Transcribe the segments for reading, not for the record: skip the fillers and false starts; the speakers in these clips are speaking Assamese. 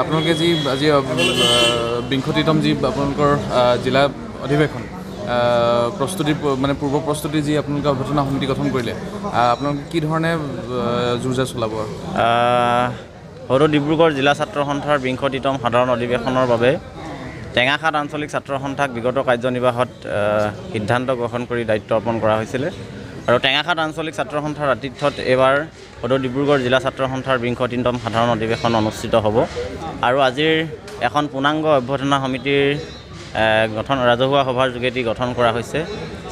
আপোনালোকে যি আজি বিংশতিতম যি আপোনালোকৰ জিলা অধিৱেশন প্ৰস্তুতি মানে পূৰ্ব প্ৰস্তুতি যি আপোনালোকে অভ্যৰ্থনা সমিতি গঠন কৰিলে আপোনালোকে কি ধৰণে যুঁজা চলাব? সদৌ ডিব্ৰুগড় জিলা ছাত্ৰ সন্থাৰ বিংশতিতম সাধাৰণ অধিৱেশনৰ বাবে টেঙাখাত আঞ্চলিক ছাত্ৰ সন্থাক বিগত কাৰ্যনিৰ্বাহত সিদ্ধান্ত গ্ৰহণ কৰি দায়িত্ব অৰ্পণ কৰা হৈছিলে আৰু টেঙাখাত আঞ্চলিক ছাত্ৰ সন্থাৰ আতিথ্যত এইবাৰ সদৌ ডিব্ৰুগড় জিলা ছাত্ৰ সন্থাৰ বিংশতিতম সাধাৰণ অধিৱেশন অনুষ্ঠিত হ'ব আৰু আজিৰ এখন পূৰ্ণাংগ অভ্যৰ্থনা সমিতিৰ ৰাজহুৱা সভাৰ যোগেদি গঠন কৰা হৈছে।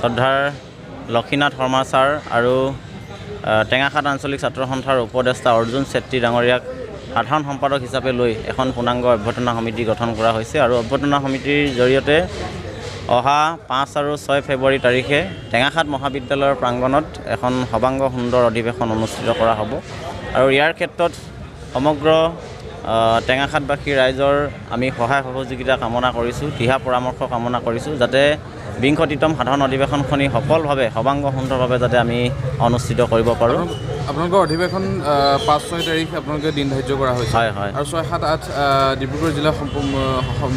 শ্ৰদ্ধাৰ লক্ষীনাথ শৰ্মা ছাৰ আৰু টেঙাখাত আঞ্চলিক ছাত্ৰ সন্থাৰ উপদেষ্টা অৰ্জুন চেত্ৰী ডাঙৰীয়াক সাধাৰণ সম্পাদক হিচাপে লৈ এখন পূৰ্ণাংগ অভ্যৰ্থনা সমিতি গঠন কৰা হৈছে আৰু অভ্যৰ্থনা সমিতিৰ জৰিয়তে অহা 5 আৰু 6 ফেব্ৰুৱাৰী তাৰিখে টেঙাখাত মহাবিদ্যালয়ৰ প্ৰাংগণত এখন সবাংগ সুন্দৰ অধিৱেশন অনুষ্ঠিত কৰা হ'ব আৰু ইয়াৰ ক্ষেত্ৰত সমগ্ৰ টেঙাখাতবাসী ৰাইজৰ আমি সহায় সহযোগিতা কামনা কৰিছোঁ, দিহা পৰামৰ্শ কামনা কৰিছোঁ যাতে বিংশতিতম সাধাৰণ অধিৱেশনখনি সফলভাৱে সবাংগ সুন্দৰভাৱে যাতে আমি অনুষ্ঠিত কৰিব পাৰোঁ। আপোনালোকৰ অধিৱেশন 5-6 তাৰিখ আপোনালোকে দিন ধাৰ্য কৰা হৈছে আৰু 6-7-8 ডিব্ৰুগড় জিলা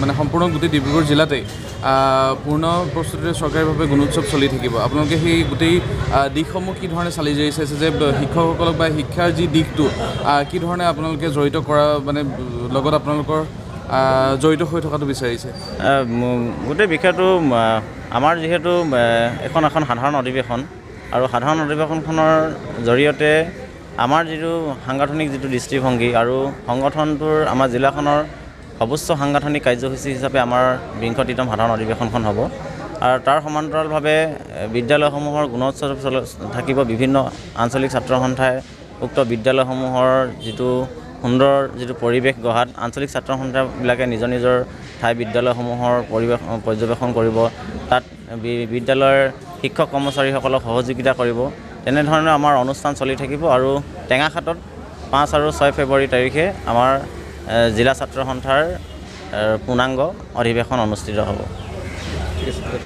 মানে সম্পূৰ্ণ গোটেই ডিব্ৰুগড় জিলাতেই পূৰ্ণ প্ৰস্তুতিৰে চৰকাৰীভাৱে গুণোৎসৱ চলি থাকিব। আপোনালোকে সেই গোটেই দিশসমূহ কি ধৰণে চালি জাৰি চাইছে যে শিক্ষকসকলক বা শিক্ষাৰ যি দিশটো কি ধৰণে আপোনালোকে জড়িত কৰা মানে লগত আপোনালোকৰ জড়িত হৈ থকাটো বিচাৰিছে? গোটেই বিষয়টো আমাৰ যিহেতু এখন সাধাৰণ অধিৱেশন আৰু সাধাৰণ অধিৱেশনখনৰ জৰিয়তে আমাৰ যিটো সাংগঠনিক যিটো দৃষ্টিভংগী আৰু সংগঠনটোৰ আমাৰ জিলাখনৰ সৰ্বোচ্চ সাংগঠনিক কাৰ্যসূচী হিচাপে আমাৰ বিংশতিতম সাধাৰণ অধিৱেশনখন হ'ব আৰু তাৰ সমান্তৰালভাৱে বিদ্যালয়সমূহৰ গুণোৎসৱ থাকিব। বিভিন্ন আঞ্চলিক ছাত্ৰ সন্থাই উক্ত বিদ্যালয়সমূহৰ যিটো সুন্দৰ যিটো পৰিৱেশ গঢ়াত আঞ্চলিক ছাত্ৰ সন্থাবিলাকে নিজৰ নিজৰ ঠাই বিদ্যালয়সমূহৰ পৰ্যবেক্ষণ কৰিব, তাত বিদ্যালয়ৰ শিক্ষক কৰ্মচাৰীসকলক সহযোগিতা কৰিব। তেনেধৰণে আমাৰ অনুষ্ঠান চলি থাকিব আৰু টেঙাখাতত 5 আৰু 6 ফেব্ৰুৱাৰী তাৰিখে আমাৰ জিলা ছাত্ৰ সন্থাৰ পূৰ্ণাংগ অধিৱেশন অনুষ্ঠিত হ'ব।